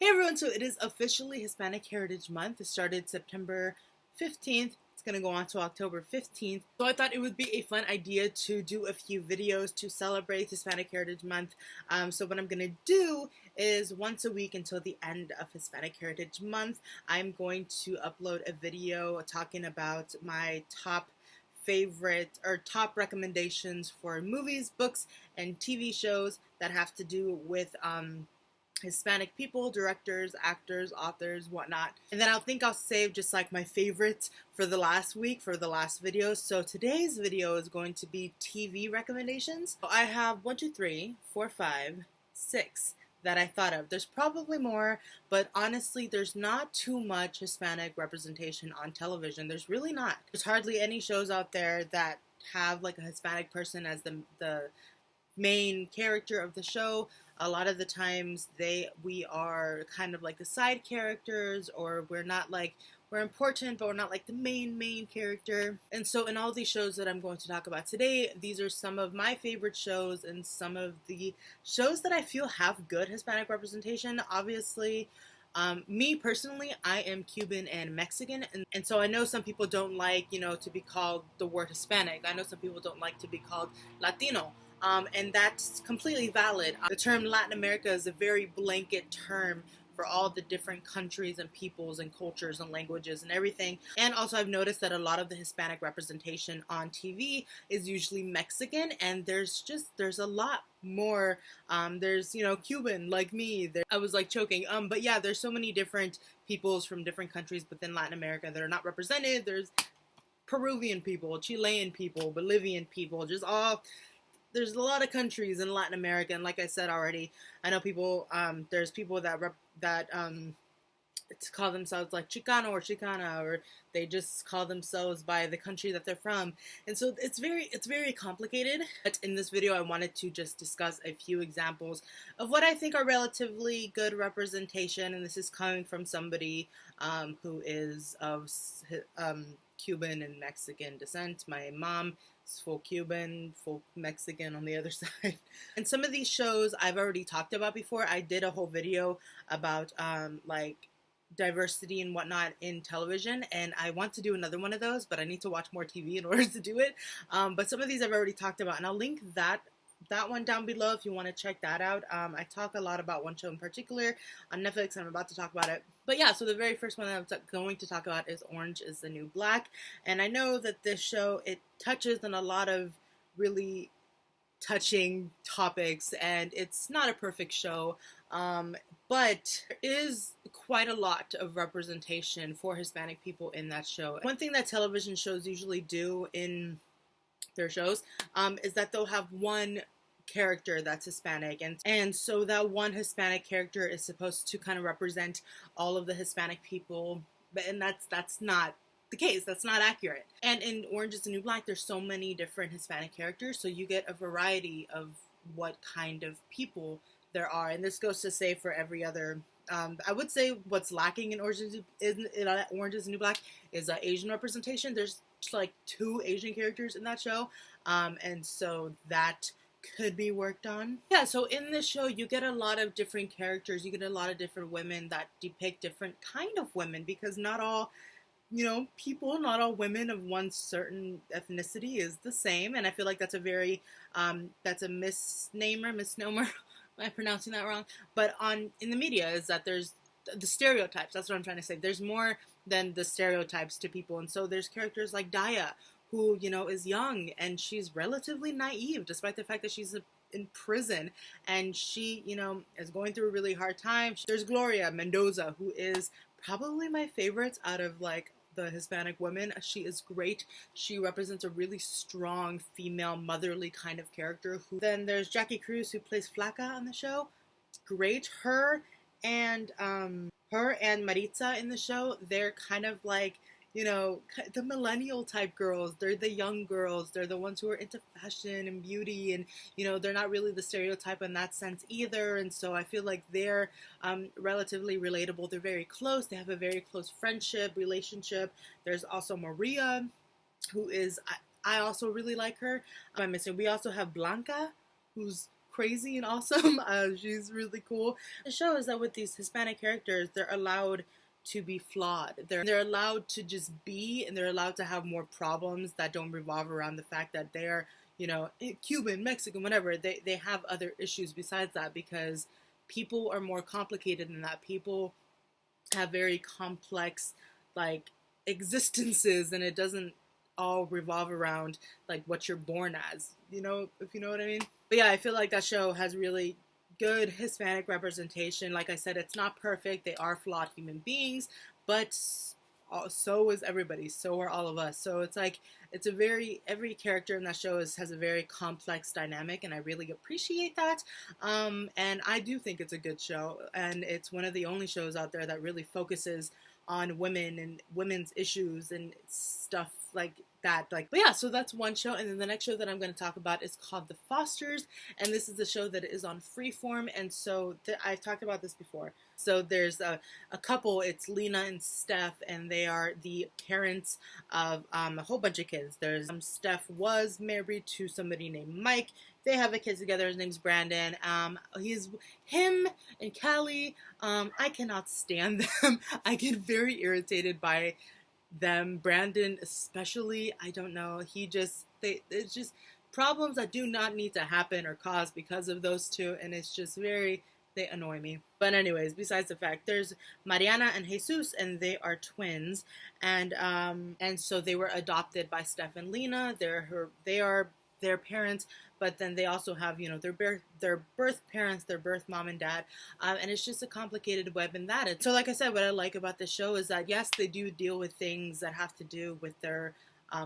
Hey everyone, so it is officially Hispanic Heritage Month. It started September 15th. It's going to go on to October 15th. So I thought it would be a fun idea to do a few videos to celebrate Hispanic Heritage Month. So what I'm going to do is once a week until the end of Hispanic Heritage Month, I'm going to upload a video talking about my top favorite or top recommendations for movies, books, and TV shows that have to do with Hispanic people, directors, actors, authors, whatnot. And then I'll save just like my favorites for the last week, for the last video. So today's video is going to be TV recommendations. I have 1, 2, 3, 4, 5, 6 that I thought of. There's probably more, but honestly, there's not too much Hispanic representation on television. There's really not. There's hardly any shows out there that have like a Hispanic person as the main character of the show. A lot of the times we are kind of like the side characters, or we're important, but we're not like the main character. And so in all these shows that I'm going to talk about today, these are some of my favorite shows and some of the shows that I feel have good Hispanic representation. Obviously, me personally, I am Cuban and Mexican, and so I know some people don't like, to be called the word Hispanic. I know some people don't like to be called Latino. And that's completely valid. The term Latin America is a very blanket term for all the different countries and peoples and cultures and languages and everything. And also I've noticed that a lot of the Hispanic representation on TV is usually Mexican, and there's a lot more. There's, Cuban like me. I was like choking. But yeah, there's so many different peoples from different countries within Latin America that are not represented. There's Peruvian people, Chilean people, Bolivian people, there's a lot of countries in Latin America, and like I said already, I know people. There's people that call themselves like Chicano or Chicana, or they just call themselves by the country that they're from, and so it's very complicated. But in this video, I wanted to just discuss a few examples of what I think are relatively good representation, and this is coming from somebody who is of Cuban and Mexican descent. My mom is full Cuban, full Mexican on the other side. And some of these shows I've already talked about before. I did a whole video about like diversity and whatnot in television, and I want to do another one of those, but I need to watch more TV in order to do it. But some of these I've already talked about, and I'll link that one down below if you want to check that out. I talk a lot about one show in particular on Netflix, and I'm about to talk about it. But yeah, so the very first one that I'm going to talk about is Orange is the New Black. And I know that this show, it touches on a lot of really touching topics, and it's not a perfect show, but there is quite a lot of representation for Hispanic people in that show. One thing that television shows usually do in their shows is that they'll have one character that's Hispanic, and so that one Hispanic character is supposed to kind of represent all of the Hispanic people, and that's not the case. That's not accurate. And in Orange is the New Black, there's so many different Hispanic characters, so you get a variety of what kind of people there are, and this goes to say for every other. I would say what's lacking in Orange is the New Black is Asian representation. There's like 2 Asian characters in that show, and so that could be worked on. Yeah, so in this show you get a lot of different characters. You get a lot of different women that depict different kind of women, because not all not all women of one certain ethnicity is the same, and I feel like that's a very that's a misnomer. Am I pronouncing that wrong? But in the media is that there's the stereotypes. That's what I'm trying to say. There's more than the stereotypes to people, and so there's characters like Daya, who is young, and she's relatively naive despite the fact that she's in prison, and she is going through a really hard time. There's Gloria Mendoza, who is probably my favorite out of like the Hispanic women. She is great. She represents a really strong female motherly kind of character. Then there's Jackie Cruz, who plays Flaca on the show. Great. Her and Maritza in the show, they're kind of like the millennial type girls. They're the young girls. They're the ones who are into fashion and beauty, and they're not really the stereotype in that sense either. And so I feel like they're relatively relatable. They're very close. They have a very close relationship. There's also Maria, who is I also really like her. We also have Blanca, who's crazy and awesome. She's really cool. The show is that with these Hispanic characters, they're allowed to be flawed. They're allowed to just be, and they're allowed to have more problems that don't revolve around the fact that they're, you know, Cuban, Mexican, whatever. They have other issues besides that, because people are more complicated than that. People have very complex, like, existences, and it doesn't all revolve around like what you're born as, you know, if you know what I mean. But yeah, I feel like that show has really good Hispanic representation. Like I said, it's not perfect. They are flawed human beings, but so is everybody. So are all of us. So it's like, it's a very, every character in that show has a very complex dynamic, and I really appreciate that. And I do think it's a good show, and it's one of the only shows out there that really focuses on women and women's issues and stuff like that. Like, but yeah, so that's one show. And then the next show that I'm going to talk about is called The Fosters, and this is a show that is on Freeform. And so I've talked about this before. So there's a couple, it's Lena and Steph, and they are the parents of a whole bunch of kids. There's Steph was married to somebody named Mike. They have a kid together. His name's Brandon. Him and Callie. I cannot stand them. I get very irritated by them. Brandon especially. I don't know. It's just problems that do not need to happen or cause because of those two, and it's just very, they annoy me. But anyways, besides the fact, there's Mariana and Jesus, and they are twins, and so they were adopted by Steph and Lena. They are their parents, but then they also have, you know, their birth parents, their birth mom and dad, and it's just a complicated web in that. And so, like I said, what I like about this show is that, yes, they do deal with things that have to do with their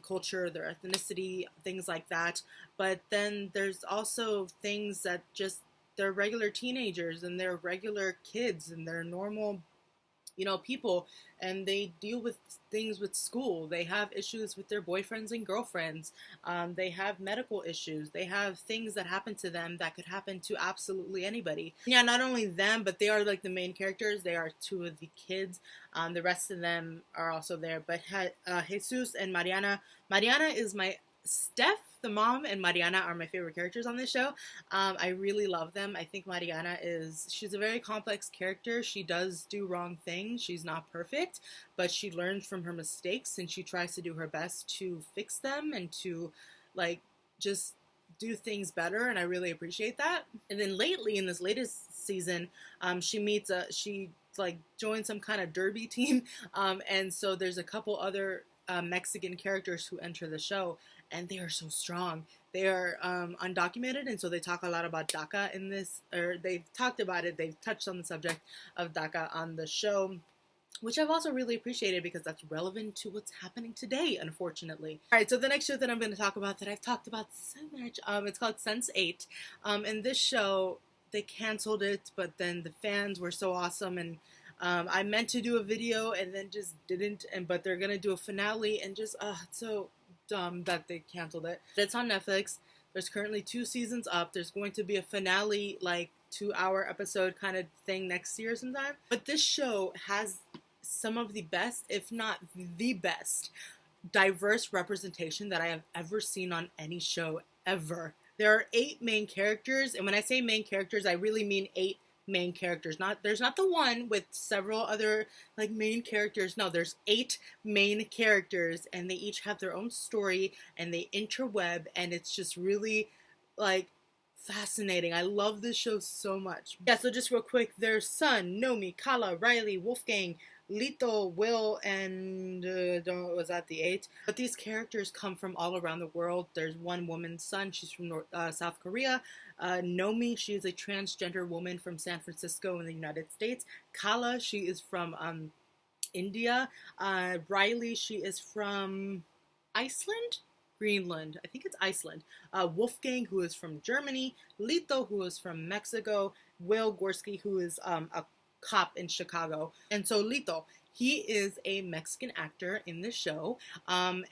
culture, their ethnicity, things like that, but then there's also things that just, they're regular teenagers, and they're regular kids, and they're normal, you know, people, and they deal with things with school. They have issues with their boyfriends and girlfriends. They have medical issues. They have things that happen to them that could happen to absolutely anybody. Yeah, not only them, but they are like the main characters. They are two of the kids. The rest of them are also there. But Jesus and Mariana. Mariana is my Steph, the mom, and Mariana are my favorite characters on this show. I really love them. I think Mariana she's a very complex character. She does do wrong things. She's not perfect, but she learns from her mistakes, and she tries to do her best to fix them and to, like, just do things better, and I really appreciate that. And then lately, in this latest season, she like joins some kind of derby team, and so there's a couple other Mexican characters who enter the show, and they are so strong. They are undocumented, and so they talk a lot about DACA in this, or they've talked about it, they've touched on the subject of DACA on the show, which I've also really appreciated because that's relevant to what's happening today, unfortunately. Alright, so the next show that I'm going to talk about, that I've talked about so much, it's called Sense8. And this show, they canceled it, but then the fans were so awesome, and I meant to do a video and then just didn't, but they're going to do a finale, and just, it's so dumb that they canceled it. It's on Netflix. There's currently 2 seasons up. There's going to be a finale, like 2-hour episode kind of thing next year sometime. But this show has some of the best, if not the best, diverse representation that I have ever seen on any show ever. There are 8 main characters, and when I say main characters, I really mean 8 main characters. There's not the one with several other like main characters. No, there's 8 main characters, and they each have their own story, and they interweb, and it's just really like fascinating. I love this show so much. Yeah, so just real quick, their son, Nomi, Kala, Riley, Wolfgang, Lito, Will, and was that the 8? But these characters come from all around the world. There's one woman's son. She's from South Korea. Nomi, she is a transgender woman from San Francisco in the United States. Kala, she is from India. Riley, she is from Iceland? Greenland. I think it's Iceland. Wolfgang, who is from Germany. Lito, who is from Mexico. Will Gorski, who is a cop in Chicago. And so Lito, he is a Mexican actor in the show, and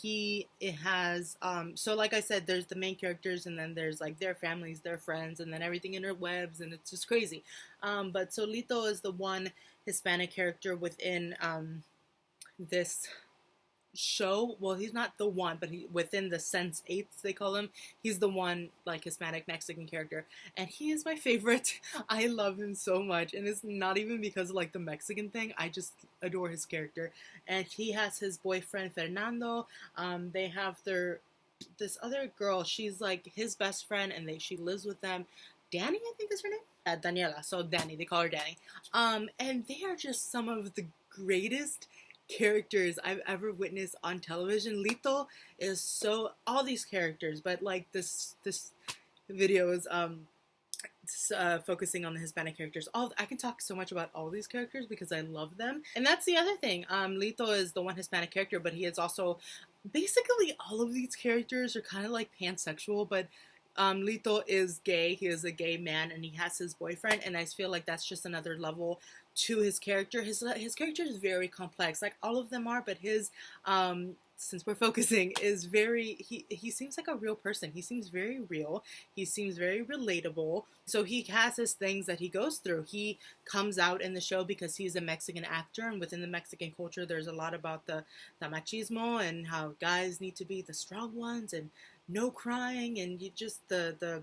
it has, so like I said, there's the main characters, and then there's like their families, their friends, and then everything interwebs, and it's just crazy. But so Lito is the one Hispanic character within this show, well, he's not the one, but he within the sense eights they call him, he's the one like Hispanic Mexican character, and he is my favorite. I love him so much, and it's not even because of like the Mexican thing. I just adore his character, and he has his boyfriend Fernando. They have their this other girl. She's like his best friend, and she lives with them. Danny, I think is her name. Daniela. So Danny, they call her Danny. And they are just some of the greatest characters I've ever witnessed on television. Lito is so all these characters, but like this video is focusing on the Hispanic characters. All I can talk so much about all these characters because I love them, and that's the other thing. Lito is the one Hispanic character, but he is also basically all of these characters are kind of like pansexual, but Lito is gay. He is a gay man, and he has his boyfriend. And I feel like that's just another level to his character. His character is very complex, like all of them are. But his, since we're focusing, is very. He seems like a real person. He seems very real. He seems very relatable. So he has his things that he goes through. He comes out in the show because he's a Mexican actor, and within the Mexican culture, there's a lot about the machismo and how guys need to be the strong ones and no crying, and you just the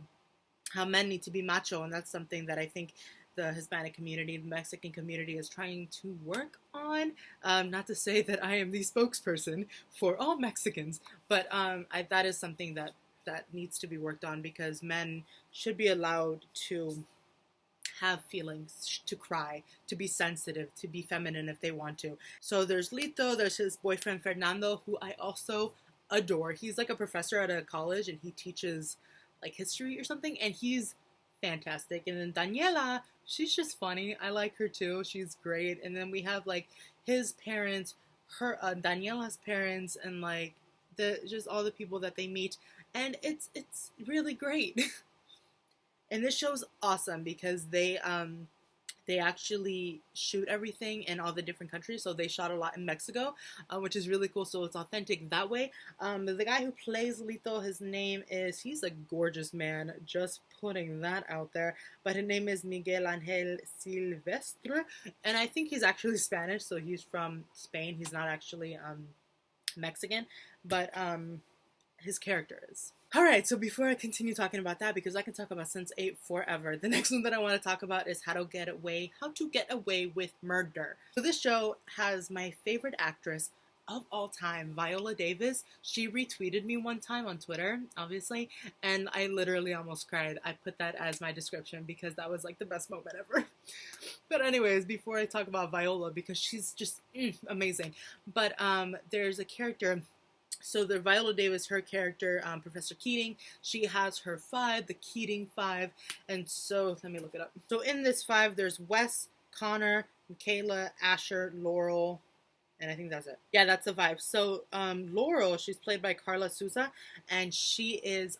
how men need to be macho, and that's something that I think the Hispanic community, the Mexican community is trying to work on. Not to say that I am the spokesperson for all Mexicans, but that is something that needs to be worked on, because men should be allowed to have feelings, to cry, to be sensitive, to be feminine if they want to. So there's Lito, there's his boyfriend Fernando, who I also adore. He's like a professor at a college, and he teaches like history or something, and he's fantastic. And then Daniela, she's just funny. I like her too. She's great. And then we have like his parents, her Daniela's parents, and like the just all the people that they meet, and it's really great. And this show's awesome because they actually shoot everything in all the different countries. So they shot a lot in Mexico, which is really cool. So it's authentic that way. The guy who plays Lito, his name is, he's a gorgeous man, just putting that out there. But his name is Miguel Angel Silvestre. And I think he's actually Spanish. So he's from Spain. He's not actually Mexican. But his character is. Alright, so before I continue talking about that, because I can talk about Sense8 forever, the next one that I want to talk about is How to Get Away with Murder. So this show has my favorite actress of all time, Viola Davis. She retweeted me one time on Twitter, obviously, and I literally almost cried. I put that as my description because that was like the best moment ever. But anyways, before I talk about Viola, because she's just amazing, but there's a character. So the Viola Davis, her character, Professor Keating, she has her 5, the Keating 5, and so, let me look it up. So in this 5, there's Wes, Connor, Michaela, Asher, Laurel, and I think that's it. Yeah, that's the 5. So Laurel, she's played by Carla Souza, and she is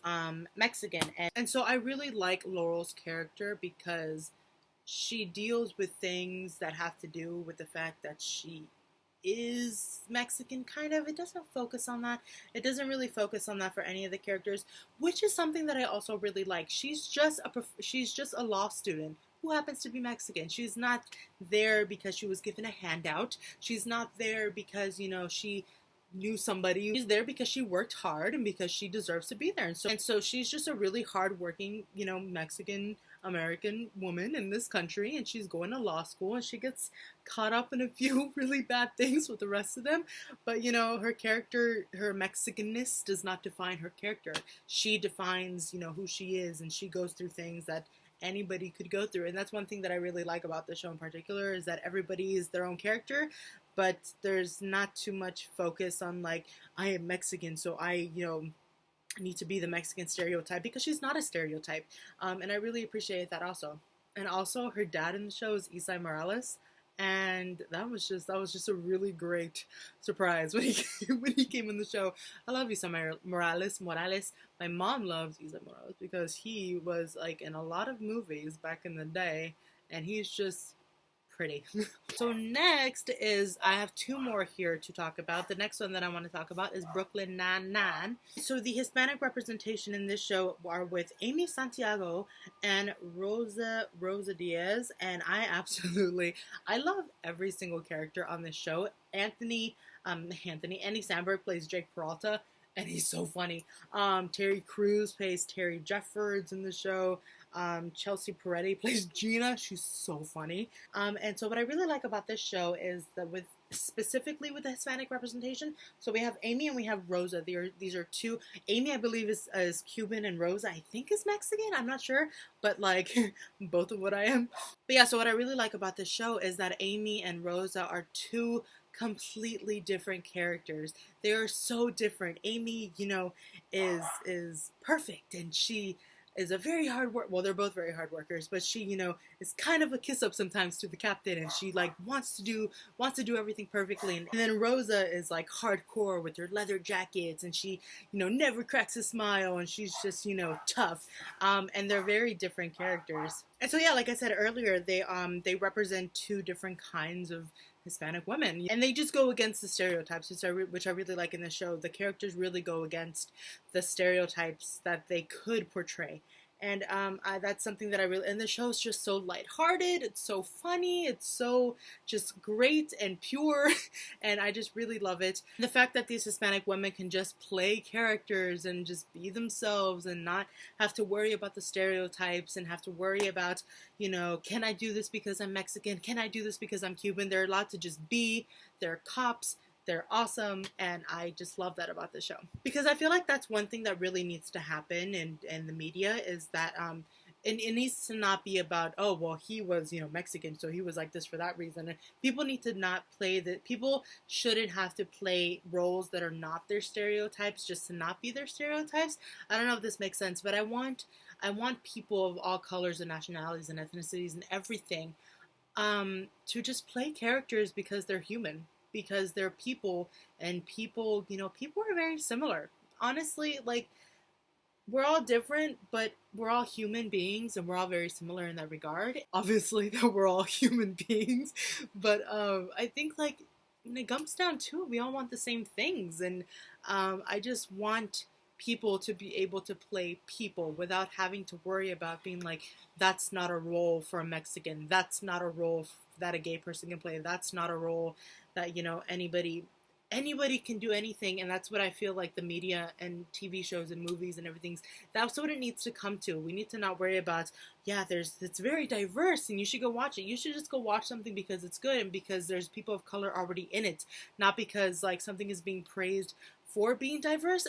Mexican. And so I really like Laurel's character because she deals with things that have to do with the fact that she is Mexican, kind of. It doesn't focus on that. It doesn't really focus on that for any of the characters, which is something that I also really like. She's just a law student who happens to be Mexican. She's not there because she was given a handout. She's not there because, you know, she knew somebody. She's there because she worked hard and because she deserves to be there. And so she's just a really hardworking, you know, Mexican American woman in this country, and she's going to law school, and she gets caught up in a few really bad things with the rest of them. But you know, her character, her Mexicanness does not define her character. She defines, you know, who she is, and she goes through things that anybody could go through. And that's one thing that I really like about the show in particular, is that everybody is their own character, but there's not too much focus on like, I am Mexican, so I, you know, need to be the Mexican stereotype, because she's not a stereotype. And I really appreciate that also. And also her dad in the show is Isai Morales, and that was just a really great surprise when he came in the show. I love Isai Morales. My mom loves Isai Morales because he was like in a lot of movies back in the day, and he's just pretty. So next is, I have two more here to talk about. The next one that I want to talk about is Brooklyn Nine-Nine. So the Hispanic representation in this show are with Amy Santiago and Rosa Diaz, and I love every single character on this show. Andy Samberg plays Jake Peralta, and he's so funny. Terry Crews plays Terry Jeffords in the show. Chelsea Peretti plays Gina. She's so funny. And so what I really like about this show is that specifically with the Hispanic representation, so we have Amy and we have Rosa. These are two. Amy, I believe, is Cuban, and Rosa, I think, is Mexican. I'm not sure, but like both of what I am. But yeah, so what I really like about this show is that Amy and Rosa are two completely different characters. They are so different. Amy, is perfect, and she is a very hard work. Well, they're both very hard workers, but she, is kind of a kiss up sometimes to the captain, and she like wants to do everything perfectly. And then Rosa is like hardcore with her leather jackets, and she, never cracks a smile, and she's just, tough. And they're very different characters. And so yeah, like I said earlier, they represent two different kinds of Hispanic women, and they just go against the stereotypes, which I really like in the show. The characters really go against the stereotypes that they could portray, and that's something that I really. And the show is just so lighthearted. It's so funny. It's so just great and pure, and I just really love it. The fact that these Hispanic women can just play characters and just be themselves and not have to worry about the stereotypes and have to worry about, can I do this because I'm Mexican? Can I do this because I'm Cuban? They're allowed to just be. They're cops. They're awesome, and I just love that about the show. Because I feel like that's one thing that really needs to happen in the media, is that it needs to not be about, oh, well, he was, Mexican, so he was like this for that reason. And people need to not play that. People shouldn't have to play roles that are not their stereotypes just to not be their stereotypes. I don't know if this makes sense, but I want people of all colors and nationalities and ethnicities and everything to just play characters because they're human, because they're people, and people are very similar. Honestly, like, we're all different, but we're all human beings, and we're all very similar in that regard. Obviously, that we're all human beings, but I think, like, when it comes down to it, we all want the same things, and I just want people to be able to play people without having to worry about being like, that's not a role for a Mexican, that's not a role that a gay person can play, that's not a role that, anybody can do anything. And that's what I feel like the media and TV shows and movies and everything, that's what it needs to come to. We need to not worry about, it's very diverse and you should go watch it. You should just go watch something because it's good and because there's people of color already in it, not because like something is being praised for being diverse.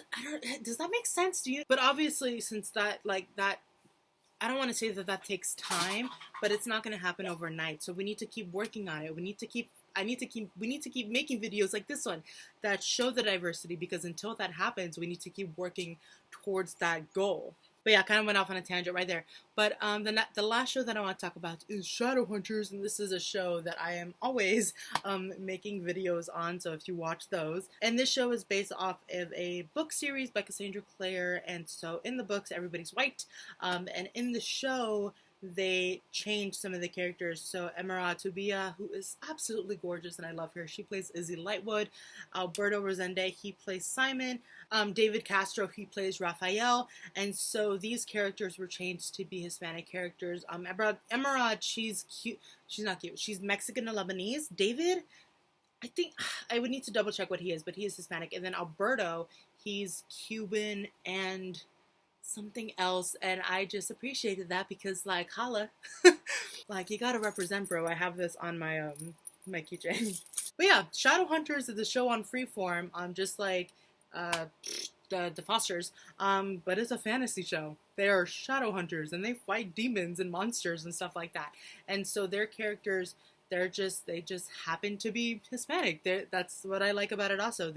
Does that make sense to you? But obviously, since that, I don't want to say that takes time, but it's not going to happen overnight. So we need to keep working on it. We need to keep making videos like this one that show the diversity, because until that happens, we need to keep working towards that goal. But yeah, I kind of went off on a tangent right there. But the last show that I want to talk about is Shadowhunters, and this is a show that I am always making videos on, so if you watch those. And this show is based off of a book series by Cassandra Clare, and so in the books, everybody's white, and in the show, they changed some of the characters. So Emerald Tubia, who is absolutely gorgeous, and I love her, she plays Izzy Lightwood. Alberto Rosende, he plays Simon. David Castro, he plays Raphael. And so these characters were changed to be Hispanic characters. Emerald, she's cute. She's not cute. She's Mexican and Lebanese. David, I think I would need to double check what he is, but he is Hispanic. And then Alberto, he's Cuban and something else, and I just appreciated that because, like, holla. Like, you gotta represent, bro. I have this on my my keychain. But yeah, Shadowhunters is a show on Freeform, just like the Fosters, but it's a fantasy show. They are Shadowhunters, and they fight demons and monsters and stuff like that. And so their characters, they just happen to be Hispanic. That's what I like about it. Also,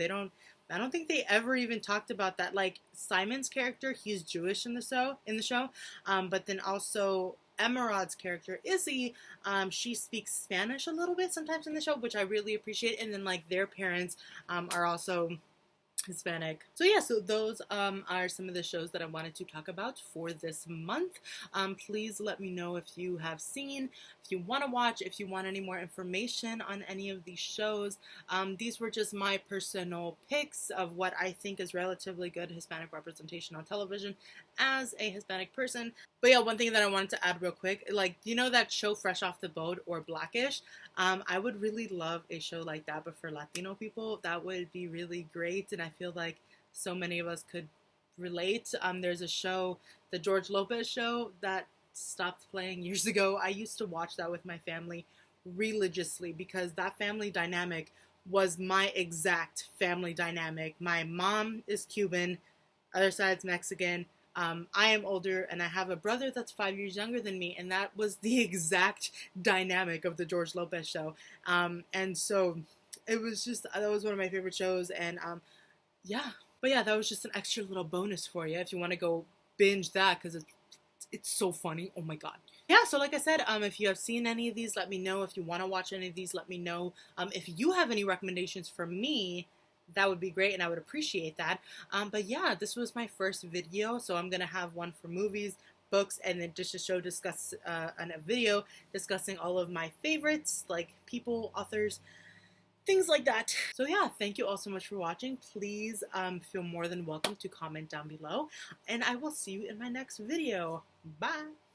I don't think they ever even talked about that. Like, Simon's character, he's Jewish in the show. But then also Emerald's character, Izzy, she speaks Spanish a little bit sometimes in the show, which I really appreciate. And then, like, their parents are also Hispanic. So yeah, so those are some of the shows that I wanted to talk about for this month. Please let me know if you have seen, if you want to watch, if you want any more information on any of these shows. These were just my personal picks of what I think is relatively good Hispanic representation on television as a Hispanic person. But yeah, one thing that I wanted to add real quick, like, you know that show Fresh Off the Boat or Blackish? I would really love a show like that, but for Latino people, that would be really great. And I feel like so many of us could relate. There's a show, the George Lopez show, that stopped playing years ago. I used to watch that with my family religiously because that family dynamic was my exact family dynamic. My mom is Cuban, other side's Mexican. I am older and I have a brother that's 5 years younger than me, and that was the exact dynamic of the George Lopez show. And so it was just, that was one of my favorite shows, and yeah. But yeah, that was just an extra little bonus for you if you want to go binge that because it's so funny. Oh my god. Yeah, so like I said, if you have seen any of these, let me know. If you want to watch any of these, let me know. If you have any recommendations for me, that would be great and I would appreciate that. But yeah, this was my first video, so I'm gonna have one for movies, books, and then just a show discuss and a video discussing all of my favorites, like people, authors, things like that. So yeah, thank you all so much for watching. Please feel more than welcome to comment down below, and I will see you in my next video. Bye!